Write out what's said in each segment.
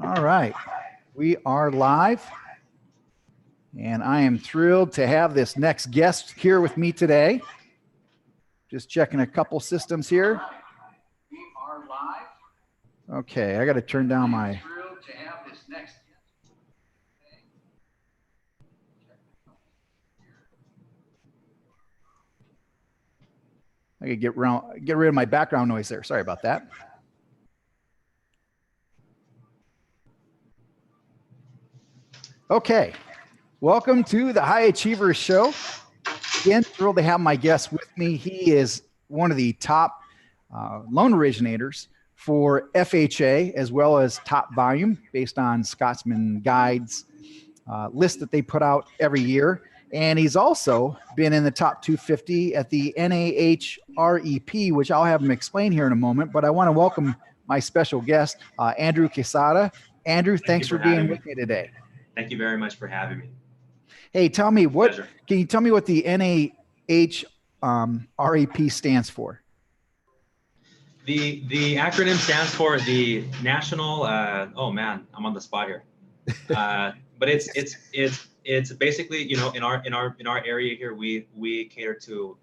All right, we are live, and I am thrilled to have this next guest here with me today. Just checking a couple systems here. We are live. Okay, I got to turn down my. Thrilled to have this next guest. I could get rid of my background noise there. Sorry about that. Okay, welcome to the High Achievers Show. Again, thrilled to have my guest with me. He is one of the top loan originators for FHA, as well as Top Volume, based on Scotsman Guide's list that they put out every year. And he's also been in the top 250 at the NAHREP, which I'll have him explain here in a moment. But I want to welcome my special guest, Andrew Quesada. Andrew, thanks for being with me today. Thank you very much for having me. Hey, tell me Pleasure. Can you tell me what the NAHREP stands for? The acronym stands for the National. Oh man, I'm on the spot here. But it's basically, you know, in our area here, we cater to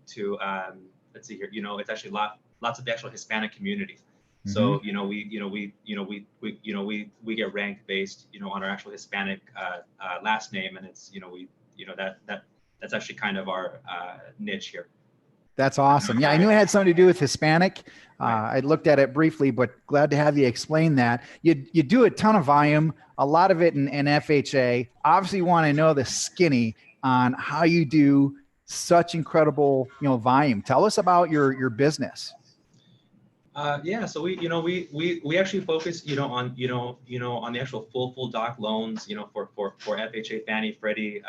let's see here, you know, it's actually lots of the actual Hispanic community. So you know we get ranked based, you know, on our actual Hispanic last name, and it's that's actually kind of our niche here. That's awesome. Yeah, I knew it had something to do with Hispanic. I looked at it briefly, but glad to have you explain that. You do a ton of volume, a lot of it in FHA. Obviously, want to know the skinny on how you do such incredible, you know, volume. Tell us about your business. Yeah, so we actually focus, on the actual full doc loans, you know, for FHA, Fannie, Freddie,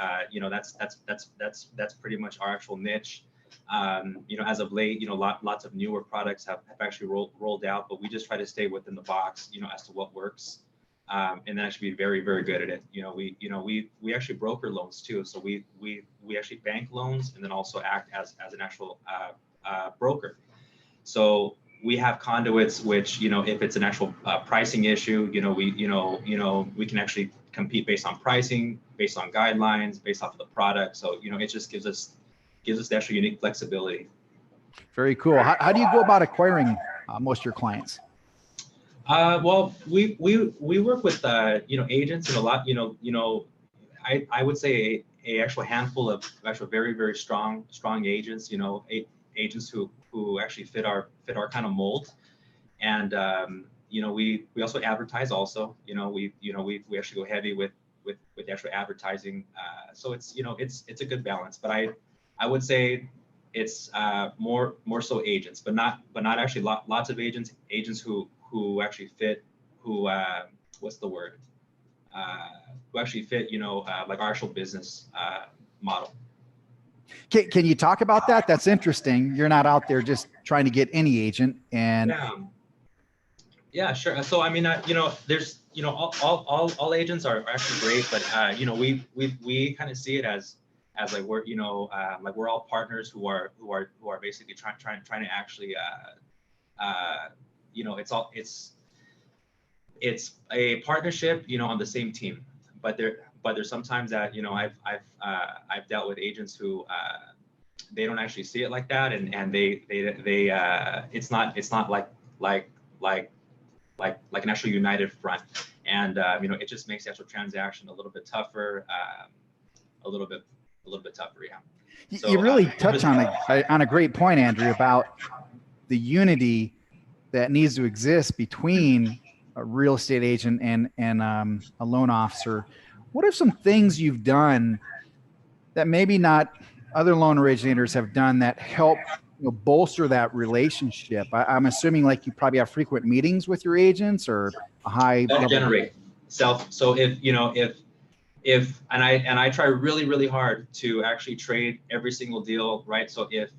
that's pretty much our actual niche. As of late, lots of newer products have actually rolled out, but we just try to stay within the box, as to what works, and then actually be very, very good at it. We actually broker loans too, so we actually bank loans and then also act as an actual broker. So we have conduits, which, if it's an actual pricing issue, we can actually compete based on pricing, based on guidelines, based off of the product. So, it just gives us the actual unique flexibility. Very cool. How do you go about acquiring most of your clients? Well, we work with agents and a lot. I would say a actual handful of actual very, very strong agents. Agents who actually fit our kind of mold, and we also advertise also. We actually go heavy with the actual advertising. So it's a good balance, but I would say it's more so agents, but not actually lots of agents who actually fit, who what's the word, who actually fit, like our actual business model. Can you talk about that? That's interesting. You're not out there just trying to get any agent. And yeah, sure. So I mean, there's all agents are actually great, but we kind of see it as like we're like we're all partners who are basically trying to actually it's a partnership, on the same team, but there's sometimes that I've dealt with agents who they don't actually see it like that, and they it's not like an actual united front, and it just makes the actual transaction a little bit tougher, a little bit tougher. Yeah. So, you really touch on a great point, Andrew, about the unity that needs to exist between a real estate agent and a loan officer. What are some things you've done that maybe not other loan originators have done that help bolster that relationship? I'm assuming like you probably have frequent meetings with your agents or a high generate self. So if I try really, really hard to actually trade every single deal, right? So if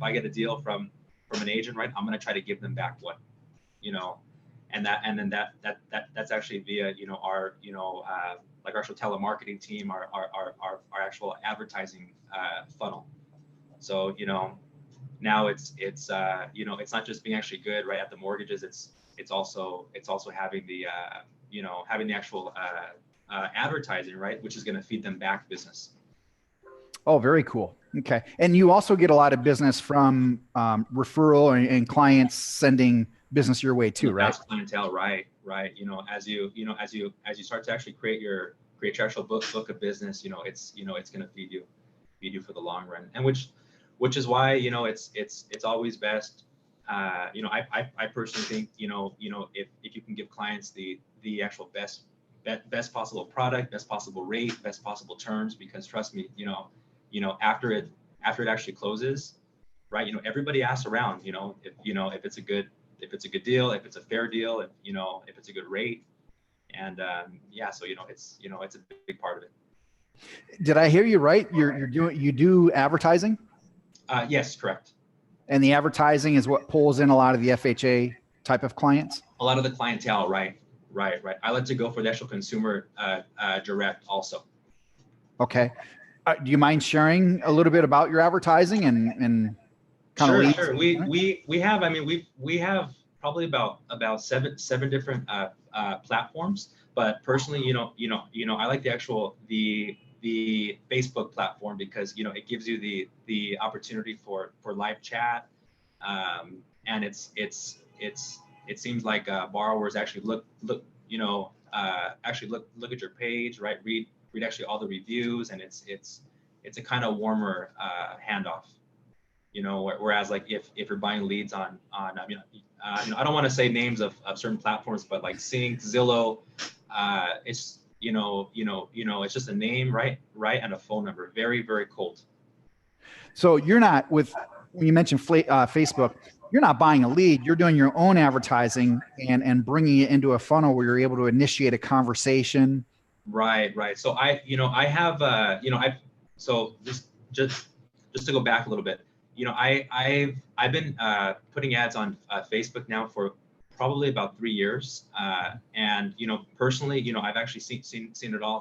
I get a deal from an agent, right, I'm going to try to give them back one, and then that's actually via our like our actual telemarketing team, our actual advertising funnel. So now it's not just being actually good right at the mortgages. It's also having the having the actual advertising, right, which is going to feed them back business. Oh, very cool. Okay. And you also get a lot of business from referral and clients sending business your way too, right? That's clientele, right. As you start to actually create your actual book of business, it's going to feed you for the long run. And which is why, it's always best. I personally think, if you can give clients the actual best possible product, best possible rate, best possible terms, because trust me, after it actually closes, right, everybody asks around, if it's a good deal, if it's a fair deal, if it's a good rate. And so it's a big part of it. Did I hear you right? You do advertising? Yes, correct. And the advertising is what pulls in a lot of the FHA type of clients? A lot of the clientele, right. I like to go for the actual consumer direct also. Okay. Do you mind sharing a little bit about your advertising and kind of leads? Sure. We have probably about seven different platforms. But personally, I like the Facebook platform because it gives you the opportunity for live chat, and it seems like borrowers actually look at your page, right? Read actually all the reviews, and it's a kind of warmer handoff. Whereas like if you're buying leads on I don't want to say names of certain platforms, but like Sync, Zillow, it's it's just a name, right, and a phone number. Very, very cold. So you're not when you mentioned Facebook, you're not buying a lead. You're doing your own advertising and bringing it into a funnel where you're able to initiate a conversation. Right. So I have so just to go back a little bit, I've been putting ads on Facebook now for probably about 3 years, and personally, I've actually seen it all.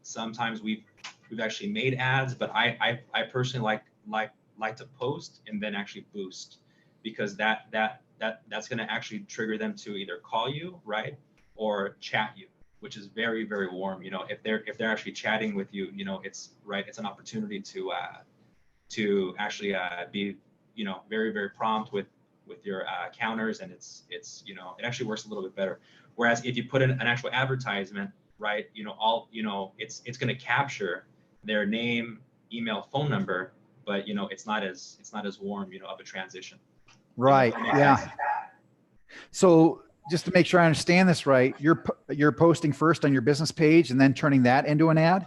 Sometimes we've actually made ads, but I personally like to post and then actually boost, because that's going to actually trigger them to either call you, right, or chat you, which is very, very warm. If they're actually chatting with you, it's an opportunity to actually be very, very prompt with your counters, and it actually works a little bit better. Whereas if you put in an actual advertisement, right, it's going to capture their name, email, phone number, but it's not as warm of a transition. Right. Yeah. So just to make sure I understand this right, you're posting first on your business page and then turning that into an ad?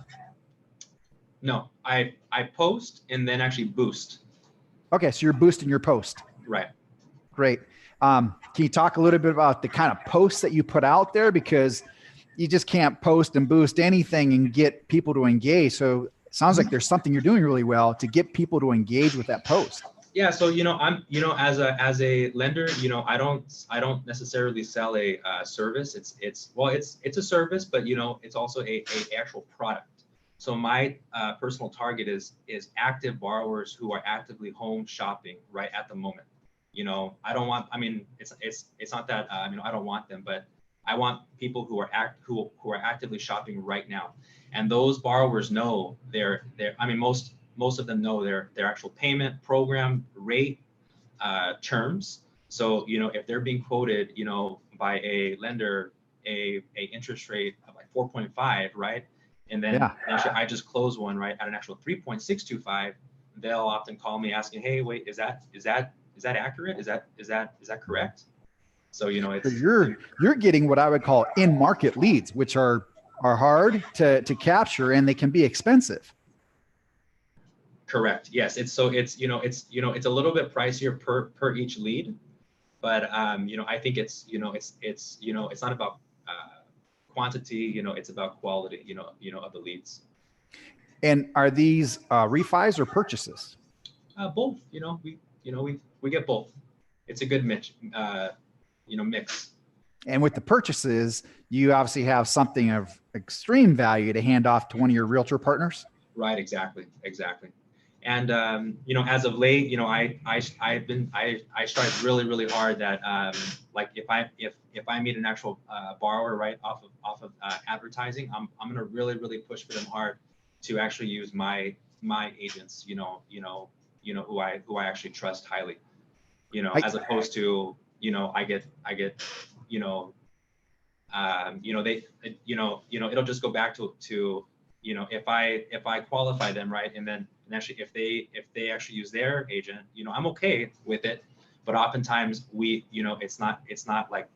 No, I post and then actually boost. Okay, so you're boosting your post. Right. Great. Can you talk a little bit about the kind of posts that you put out there? Because you just can't post and boost anything and get people to engage. So it sounds like there's something you're doing really well to get people to engage with that post. Yeah. So, I'm, as a lender, I don't necessarily sell a service. It's a service, but it's also a actual product. So my personal target is active borrowers who are actively home shopping right at the moment. I don't want, it's not that, I don't want them, but I want people who are actively shopping right now. And those borrowers know most of them know their actual payment program, rate, terms. So, if they're being quoted, by a lender, a interest rate of like 4.5, right? And then actually I just close one, right, at an actual 3.625, they'll often call me asking, hey, wait, is that accurate? Is that correct? So, it's, you're getting what I would call in-market leads, which are hard to capture, and they can be expensive. Correct. Yes. It's a little bit pricier per each lead, but I think it's not about quantity, it's about quality, of the leads. And are these refis or purchases? Both. We get both. It's a good mix. Mix. And with the purchases, you obviously have something of extreme value to hand off to one of your realtor partners. Right. Exactly. And you know, as of late, you know, I strive really hard that like if I meet an actual borrower right off of advertising, I'm gonna really push for them hard to actually use my agents, who I actually trust highly, as opposed to, I get, you know, they, it'll just go back to, if I qualify them right, and actually if they actually use their agent, I'm okay with it, but oftentimes it's not like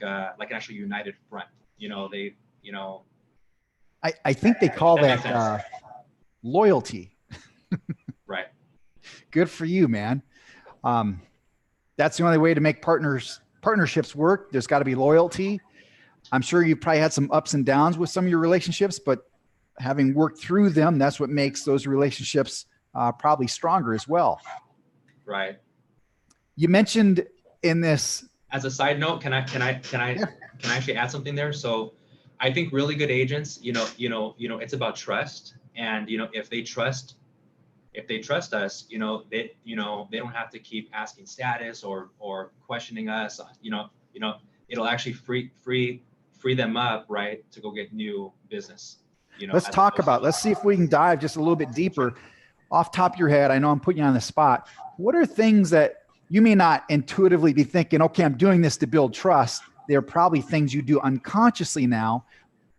an actual united front, they, I think they call that makes sense. that loyalty. Right. Good for you, man. Um, that's the only way to make partnerships work. There's got to be loyalty. I'm sure you probably had some ups and downs with some of your relationships, but having worked through them, that's what makes those relationships probably stronger as well. Right. You mentioned in this. As a side note, can I actually add something there? So I think really good agents, it's about trust, and if they trust us, they don't have to keep asking status or questioning us, it'll actually free them up, right, to go get new business. Let's see if we can dive just a little bit deeper. Off top of your head, I know I'm putting you on the spot. What are things that you may not intuitively be thinking, okay, I'm doing this to build trust? They're probably things you do unconsciously now.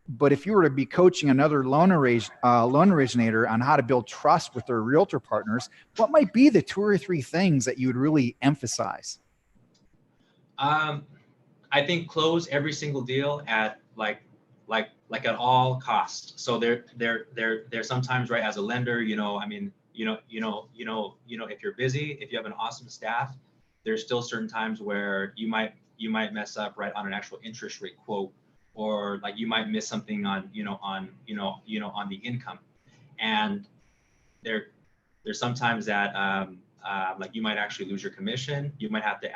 But if you were to be coaching another loan originator on how to build trust with their realtor partners, what might be the 2 or 3 things that you would really emphasize? I think close every single deal at like at all costs. So they're sometimes, right, as a lender, I mean, if you're busy, if you have an awesome staff, there's still certain times where you might mess up, right, on an actual interest rate quote, or like you might miss something on on the income, and there's sometimes that like you might actually lose your commission. You might have to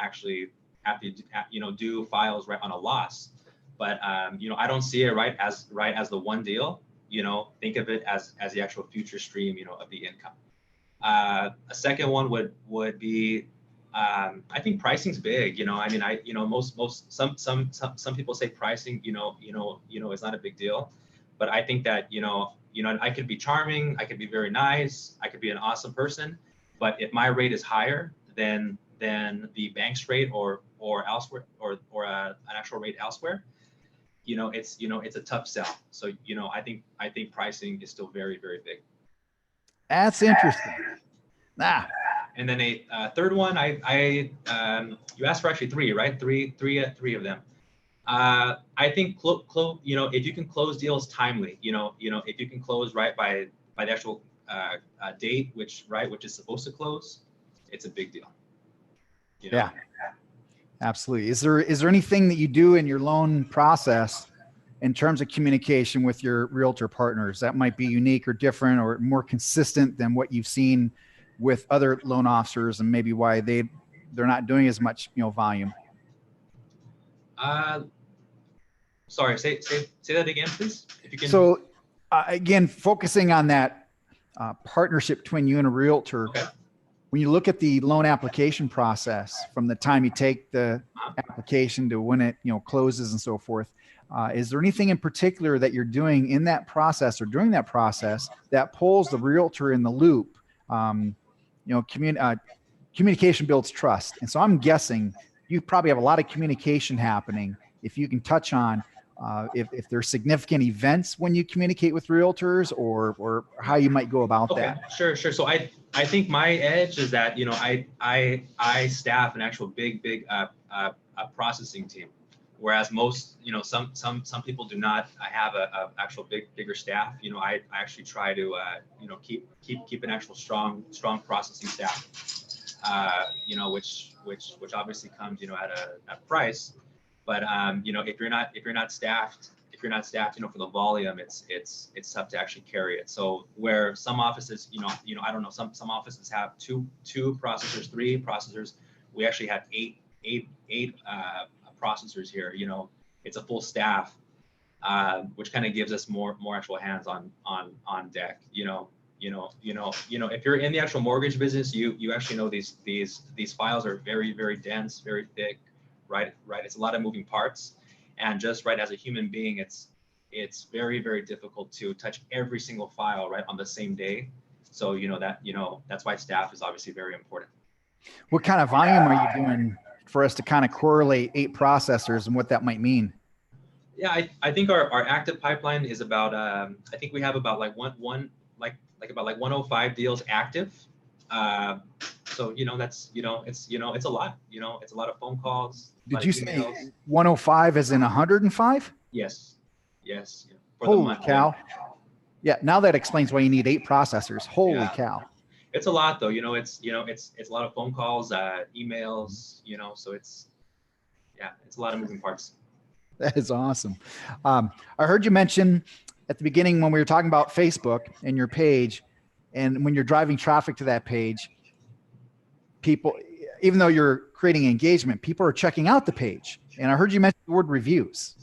do files right on a loss, but I don't see it right as the one deal. Think of it as the actual future stream of the income. A second one would be, I think pricing's big. I mean, some people say pricing, is not a big deal, but I think that I could be charming, I could be very nice, I could be an awesome person, but if my rate is higher than the bank's rate or elsewhere, or an actual rate elsewhere, it's a tough sell. So I think pricing is still very big. That's interesting. And then a third one, you asked for actually 3, right? Three of them. I think if you can close deals timely, if you can close right by the actual date, which is supposed to close, it's a big deal. Yeah, absolutely. Is there anything that you do in your loan process in terms of communication with your realtor partners that might be unique or different or more consistent than what you've seen with other loan officers, and maybe why they're not doing as much volume? Sorry, say that again, please, if you can. So again, focusing on that partnership between you and a realtor. Okay. When you look at the loan application process, from the time you take the application to when it closes and so forth, is there anything in particular that you're doing in that process or during that process that pulls the realtor in the loop? Communication builds trust, and so I'm guessing you probably have a lot of communication happening. If you can touch on if there's significant events when you communicate with realtors, or how you might go about that. Sure. So I think my edge is that I staff an actual big processing team, whereas most some people do not. I have a actual bigger staff. I actually try to keep an actual strong processing staff. Which obviously comes at a price. But if you're not staffed, for the volume, it's tough to actually carry it. So where some offices, I don't know, some offices have two processors, 3 processors. We actually have eight processors here. It's a full staff, which kind of gives us more actual hands on deck. if you're in the actual mortgage business, you actually know these files are very dense, very thick, right? It's a lot of moving parts, and just right as a human being, it's very difficult to touch every single file right on the same day. So that's why staff is obviously very important. What kind of volume are you doing for us to kind of correlate 8 processors and what that might mean? Yeah, I think our active pipeline is about I think we have about like about 105 deals active. So that's it's a lot. It's a lot of phone calls. Did you say 105 as in 105? Yes. For Holy the month, cow! Yeah, now that explains why you need 8 processors. Holy cow! It's a lot though. It's a lot of phone calls, emails. So it's a lot of moving parts. That is awesome. I heard you mention at the beginning when we were talking about Facebook and your page, and when you're driving traffic to that page, people, even though you're creating engagement, people are checking out the page. And I heard you mention the word reviews.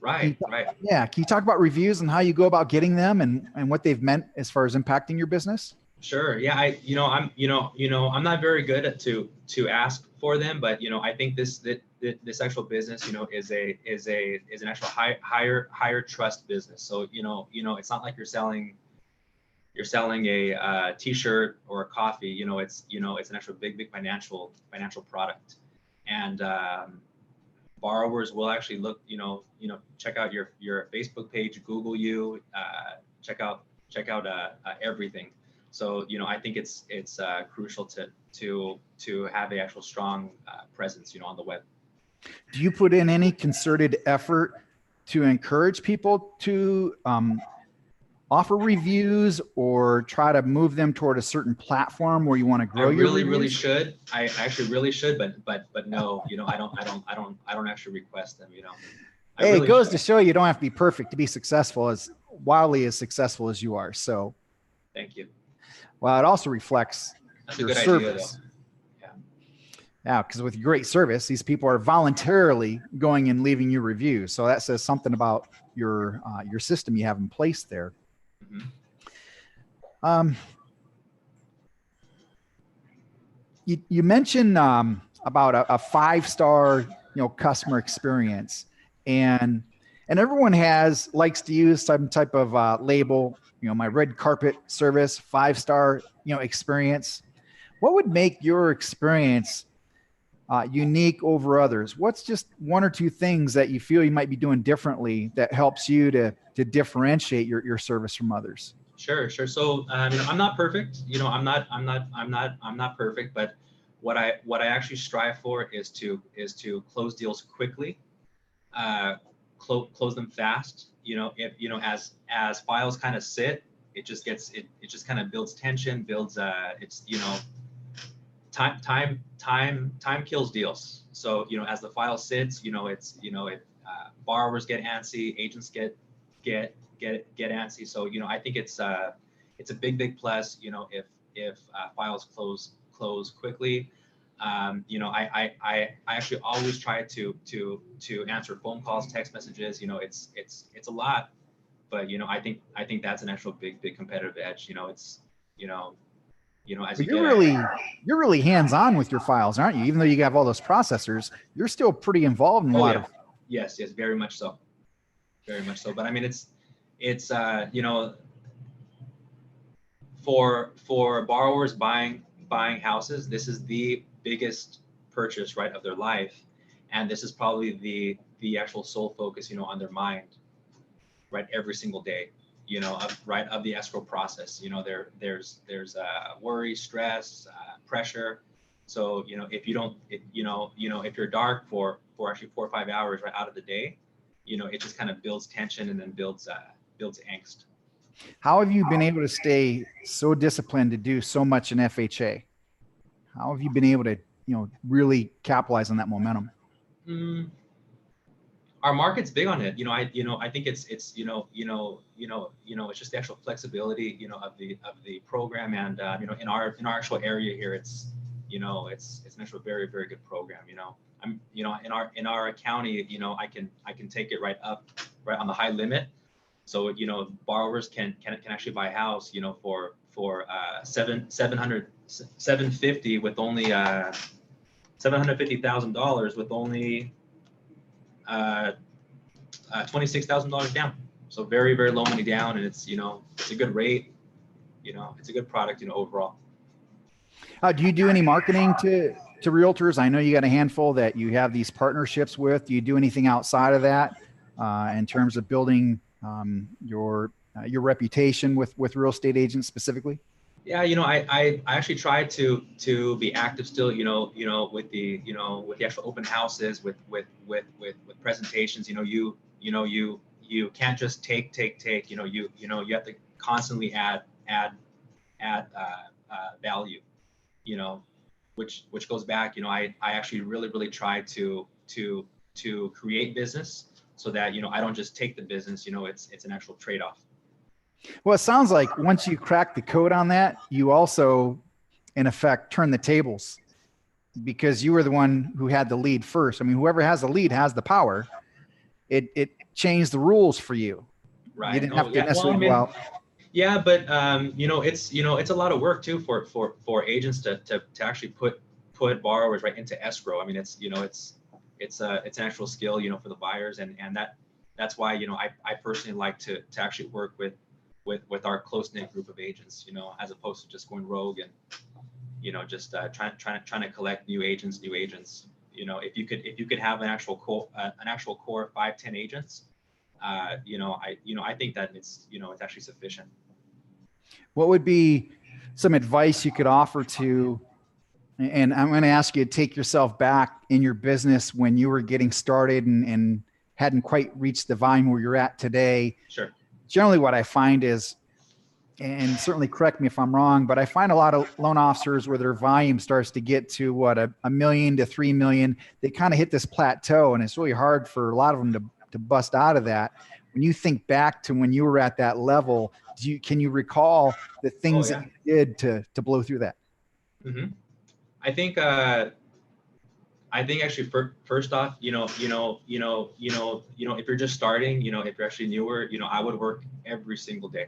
Right. Yeah. Can you talk about reviews and how you go about getting them and what they've meant as far as impacting your business? Sure. Yeah. I'm not very good at to ask for them, but I think this actual business, is an actual higher trust business. So it's not like you're selling a t-shirt or a coffee. It's an actual big financial product, and borrowers will actually look, check out your Facebook page, Google you, check out everything. So I think it's crucial to have the actual strong presence on the web. Do you put in any concerted effort to encourage people to offer reviews or try to move them toward a certain platform where you want to grow your reviews? Really should. I actually really should, but no, I don't actually request them. Hey, it goes to show you don't have to be perfect to be successful, as wildly as successful as you are. So thank you. Well, it also reflects your service. Yeah, because with great service, these people are voluntarily going and leaving you reviews. So that says something about your system you have in place there. Mm-hmm. You mentioned about a 5-star customer experience, and everyone likes to use some type of label. My red carpet service, 5-star experience. What would make your experience unique over others? What's just 1 or 2 things that you feel you might be doing differently that helps you to differentiate your service from others? Sure. So I'm not perfect. I'm not perfect, but what I actually strive for is to close deals quickly, close them fast. If as files kind of sit, it just kind of builds tension, builds time kills deals. So as the file sits, borrowers get antsy, agents get antsy. So I think it's a big plus. If files close quickly. I actually always try to answer phone calls, text messages. It's a lot, but I think that's an actual big competitive edge. As you're really hands-on with your files, aren't you? Even though you have all those processors, you're still pretty involved in a lot of. Yes, very much so. Very much so. But I mean, it's for borrowers buying houses, this is the biggest purchase right of their life, and this is probably the actual sole focus on their mind right every single day of the escrow process. There's worry, stress, pressure. So if you don't if you're dark for actually 4 or 5 hours right out of the day, it just kind of builds tension and then builds angst. How have you been able to stay so disciplined to do so much in FHA? How have you been able to, really capitalize on that momentum? Our market's big on it. I think it's it's just the actual flexibility, of the program, and in our actual area here, it's an actual very good program. I'm in our county, I can take it right up right on the high limit. So, borrowers can actually buy a house, for 750 with only $750,000 with only $26,000 down. So very, very low money down, and it's a good rate. It's a good product, overall. Do you do any marketing to realtors? I know you got a handful that you have these partnerships with. Do you do anything outside of that in terms of building your reputation with real estate agents specifically? Yeah, I actually try to be active still, with the actual open houses, with presentations. You can't just take. You have to constantly add value. Which goes back. I actually really try to create business so that I don't just take the business. It's an actual trade-off. Well, it sounds like once you crack the code on that, you also, in effect, turn the tables, because you were the one who had the lead first. I mean, whoever has the lead has the power. It changed the rules for you. Right. You didn't have to necessarily go out. Yeah, but it's a lot of work too for agents to actually put borrowers right into escrow. I mean, it's an actual skill, for the buyers, and that's why I personally like to actually work with our close-knit group of agents, as opposed to just going rogue and just trying to collect new agents. If you could have an actual core 5-10 agents, I think that it's actually sufficient. What would be some advice you could offer to, and I'm going to ask you to take yourself back in your business when you were getting started and hadn't quite reached the volume where you're at today? Sure. Generally what I find is, and certainly correct me if I'm wrong, but I find a lot of loan officers where their volume starts to get to $1 million to $3 million, they kind of hit this plateau, and it's really hard for a lot of them to bust out of that. When you think back to when you were at that level, can you recall the things that you did to blow through that? Mm-hmm. I think actually first off, if you're just starting, if you're actually newer, I would work every single day,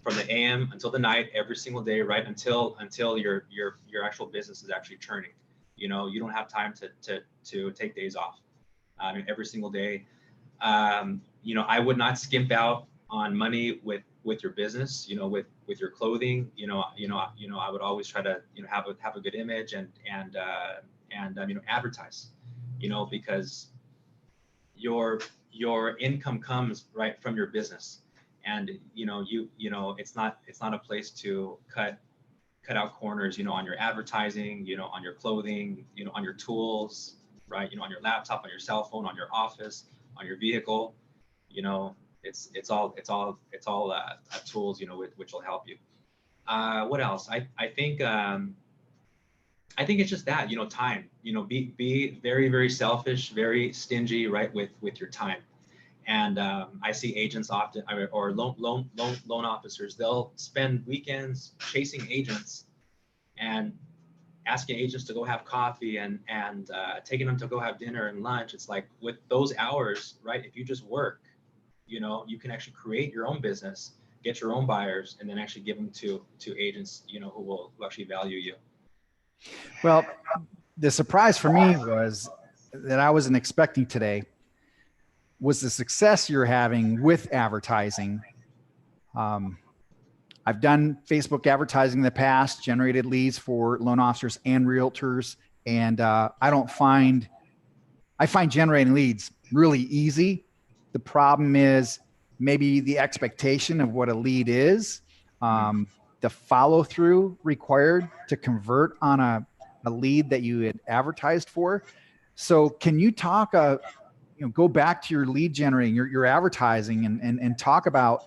from the AM until the night, every single day, right? Until your actual business is actually churning. You don't have time to take days off. Every single day. I would not skimp out on money with your business, with your clothing. I would always try to have a good image and advertise, because your income comes right from your business, and it's not a place to cut out corners, on your advertising, on your clothing, on your tools, right? On your laptop, on your cell phone, on your office, on your vehicle. It's all tools, which will help you. What else? I think it's just that, time. Be very, very selfish, very stingy, right, with your time. And I see agents often, or loan officers, they'll spend weekends chasing agents and asking agents to go have coffee and taking them to go have dinner and lunch. It's like, with those hours, right, if you just work, you can actually create your own business, get your own buyers, and then actually give them to agents, who will actually value you. Well, the surprise for me was that I wasn't expecting today was the success you're having with advertising. I've done Facebook advertising in the past, generated leads for loan officers and realtors. And I find generating leads really easy. The problem is maybe the expectation of what a lead is, the follow through required to convert on a lead that you had advertised for. So can you talk, go back to your lead generating, your advertising, and talk about,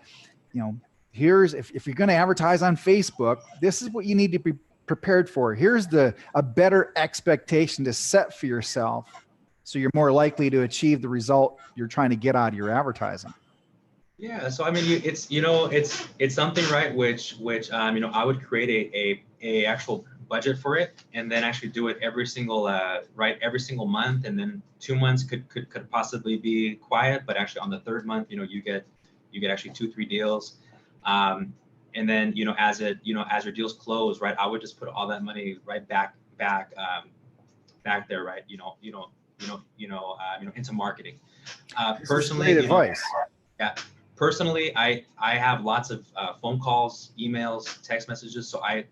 here's, if you're going to advertise on Facebook, this is what you need to be prepared for. Here's a better expectation to set for yourself, so you're more likely to achieve the result you're trying to get out of your advertising. Yeah. So, it's something, right, which I would create a actual budget for it, and then actually do it every single month. And then 2 months could possibly be quiet, but actually on the third month, you get you get actually 2-3 deals. And then, as your deals close, right, I would just put all that money right back there, right, into marketing. Personally, great advice. Yeah, personally, I have lots of phone calls, emails, text messages. So I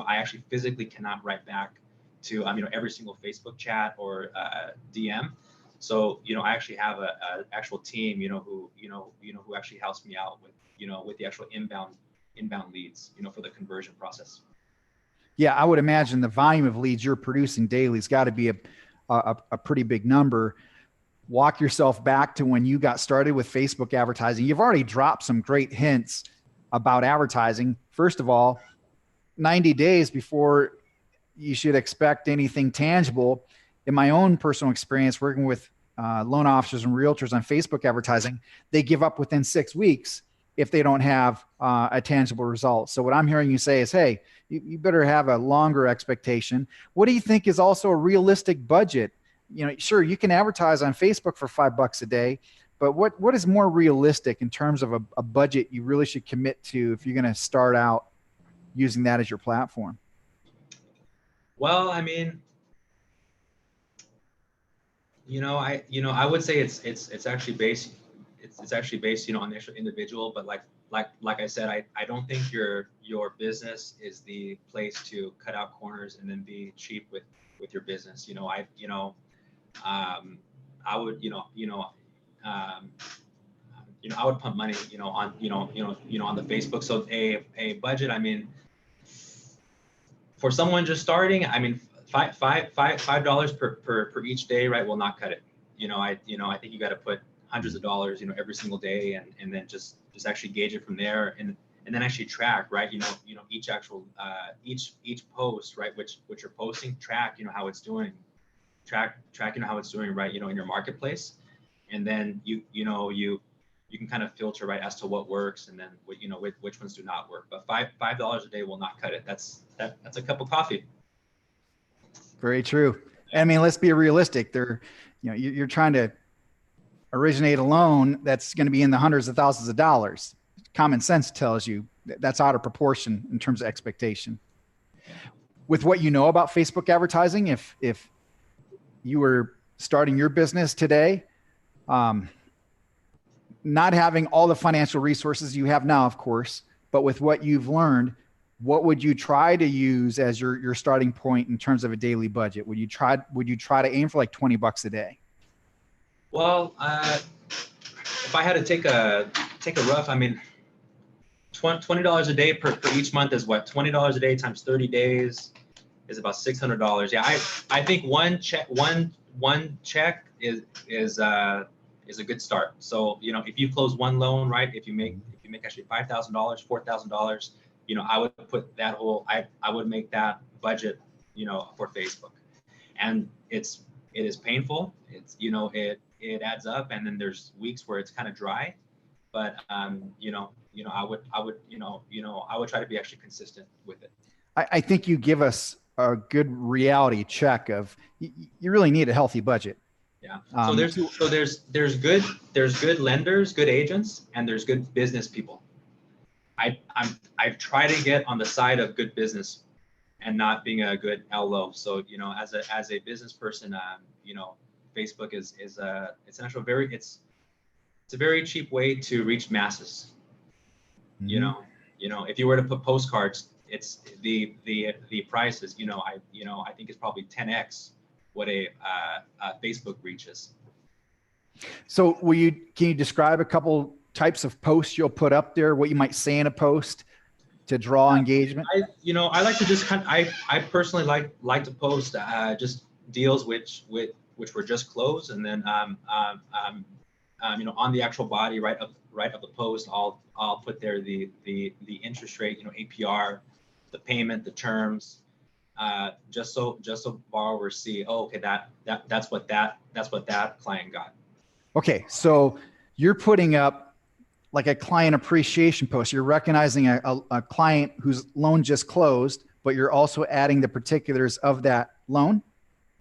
actually physically cannot write back to every single Facebook chat or DM. So I actually have a actual team who actually helps me out with the actual inbound leads for the conversion process. Yeah, I would imagine the volume of leads you're producing daily has got to be a pretty big number. Walk yourself back to when you got started with Facebook advertising. You've already dropped some great hints about advertising. First of all, 90 days before you should expect anything tangible. In my own personal experience working with loan officers and realtors on Facebook advertising, they give up within 6 weeks if they don't have a tangible result. So what I'm hearing you say is, hey, you better have a longer expectation. What do you think is also a realistic budget? Sure, you can advertise on Facebook for $5 a day, but what is more realistic in terms of a budget you really should commit to if you're going to start out using that as your platform? Well, I mean, I would say it's actually based on the actual individual, but like I said, I don't think your business is the place to cut out corners and then be cheap with your business. I would I would pump money on on the Facebook. So a budget, I mean, for someone just starting, I mean, $5 per each day, right, will not cut it. I think you got to put hundreds of dollars every single day, and then just actually gauge it from there, and then actually track, right, each actual each post, right, which you're posting, track how it's doing, track how it's doing, right, in your marketplace, and then you can kind of filter, right, as to what works and then which ones do not work. But $5 a day will not cut it. That's a cup of coffee. Very true. I mean, let's be realistic. You're trying to originate a loan that's going to be in the hundreds of thousands of dollars. Common sense tells you that's out of proportion in terms of expectation. With what you know about Facebook advertising, if you were starting your business today, not having all the financial resources you have now, of course, but with what you've learned, what would you try to use as your starting point in terms of a daily budget? Would you try to aim for like $20 a day? Well, if I had to take a rough, I mean, $20 a day per each month is what? $20 a day times 30 days is about $600. Yeah, I think one check is a good start. So if you close one loan, right, if you make actually $5,000, $4,000, I would put that I would make that budget for Facebook, and it is painful. It's it adds up, and then there's weeks where it's kind of dry, but I would try to be actually consistent with it. I think you give us a good reality check of you really need a healthy budget. Yeah. So there's good lenders, good agents, and there's good business people. I try to get on the side of good business and not being a good LO. So as a business person, Facebook is it's a very cheap way to reach masses. Mm-hmm. If you were to put postcards, it's the price is I think it's probably 10x what a Facebook reaches. So can you describe a couple types of posts you'll put up there, what you might say in a post to draw engagement? I like to just I personally like to post just deals which were just closed, and then on the actual body right of the post, I'll put there the interest rate, APR, the payment, the terms, just so borrowers see, oh, okay, that's what that client got. Okay, so you're putting up like a client appreciation post. You're recognizing a client whose loan just closed, but you're also adding the particulars of that loan?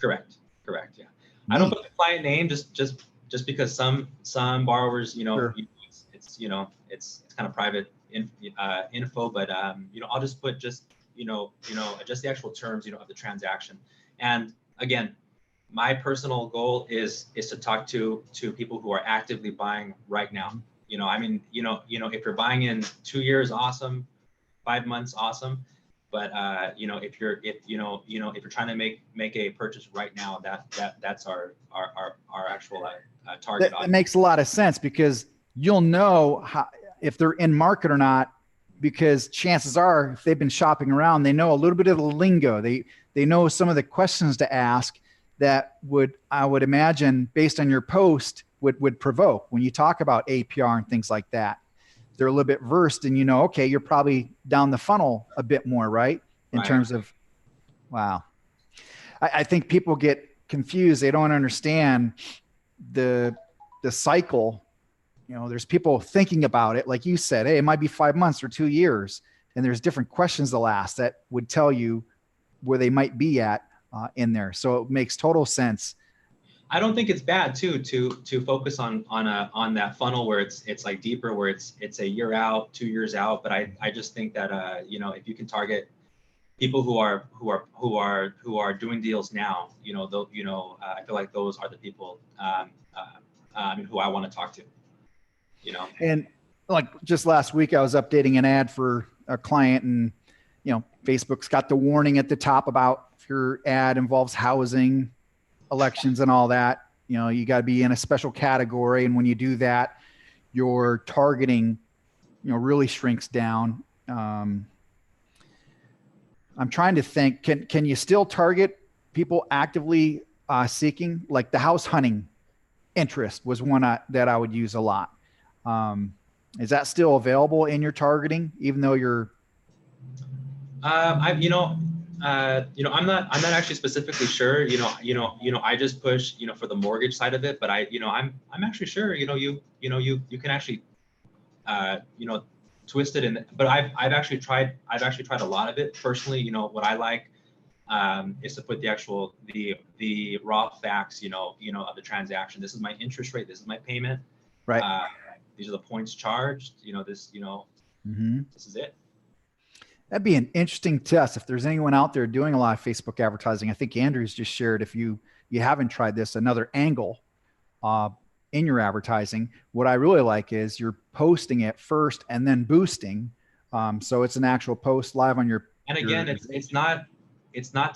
Correct. Yeah. I don't put the client name just because some borrowers, sure. it's it's kind of private info, but I'll just put just just the actual terms of the transaction. And again, my personal goal is to talk to people who are actively buying right now. If you're buying in 2 years, awesome. 5 months, awesome. But if you're trying to make a purchase right now, that's our actual target. That makes a lot of sense, because you'll know if they're in market or not, because chances are, if they've been shopping around, they know a little bit of the lingo. They know some of the questions to ask that I would imagine, based on your post, would provoke when you talk about APR and things like that. They're a little bit versed, and okay, you're probably down the funnel a bit more, right? In terms of, wow. I think people get confused. They don't understand the cycle. There's people thinking about it, like you said, hey, it might be 5 months or 2 years, and there's different questions they'll ask that would tell you where they might be at in there. So it makes total sense. I don't think it's bad too to focus on that funnel where it's like deeper, where it's a year out, 2 years out. But I just think that if you can target people who are doing deals now, I feel like those are the people who I want to talk to. And like just last week, I was updating an ad for a client, and Facebook's got the warning at the top about if your ad involves housing, elections, and all that, you got to be in a special category. And when you do that, your targeting, really shrinks down. I'm trying to think, can you still target people actively seeking? Like the house hunting interest was one that I would use a lot. Is that still available in your targeting, even though you're? I'm not actually specifically sure. I just push for the mortgage side of it, but I'm actually sure you can actually twist it in. But I've actually tried a lot of it personally. What I like is to put the raw facts of the transaction. This is my interest rate. This is my payment. Right. These are the points charged. This is it. That'd be an interesting test. If there's anyone out there doing a lot of Facebook advertising, I think Andrew's just shared, if you haven't tried this, another angle in your advertising. What I really like is you're posting it first and then boosting. So it's an actual post live on your. And again, it's not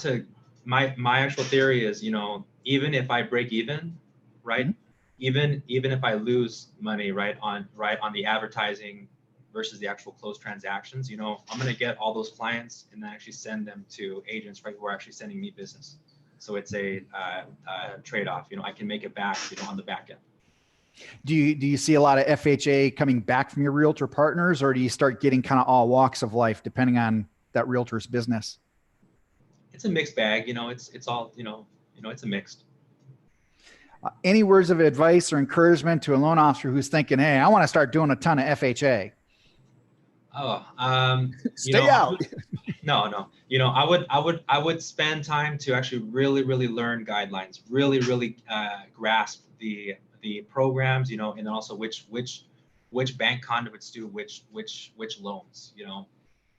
to my actual theory is, even if I break even, right? Mm-hmm. Even if I lose money, right, on the advertising versus the actual closed transactions, I'm going to get all those clients and then actually send them to agents, right, who are actually sending me business. So it's a trade-off. I can make it back, on the back end. Do you see a lot of FHA coming back from your realtor partners, or do you start getting kind of all walks of life depending on that realtor's business? It's a mixed bag. It's all, it's a mixed. Any words of advice or encouragement to a loan officer who's thinking, hey, I want to start doing a ton of FHA? Stay out. No. I would spend time to actually really learn guidelines, really grasp the programs, and then also which bank conduits do which loans,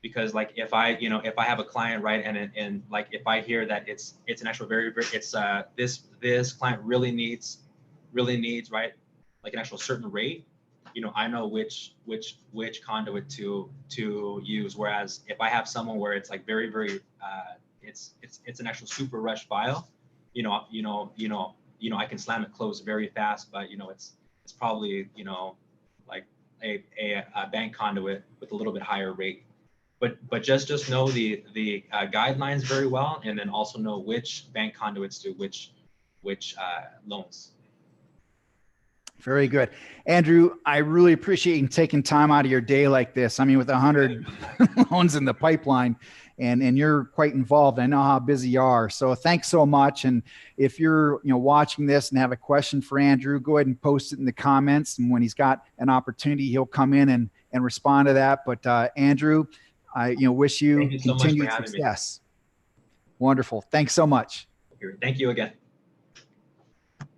because like if I have a client, right, and like if I hear that it's an actual this client really needs right, like an actual certain rate, I know which conduit to use. Whereas if I have someone where it's like very it's an actual super rush file, I can slam it closed very fast, but it's probably like a bank conduit with a little bit higher rate. But just know the guidelines very well, and then also know which bank conduits do which loans. Very good. Andrew, I really appreciate you taking time out of your day like this. I mean, with 100 loans in the pipeline, and you're quite involved. I know how busy you are. So thanks so much. And if you're watching this and have a question for Andrew, go ahead and post it in the comments. And when he's got an opportunity, he'll come in and respond to that. But Andrew, I wish you continued success. Wonderful. Thanks so much. Thank you again.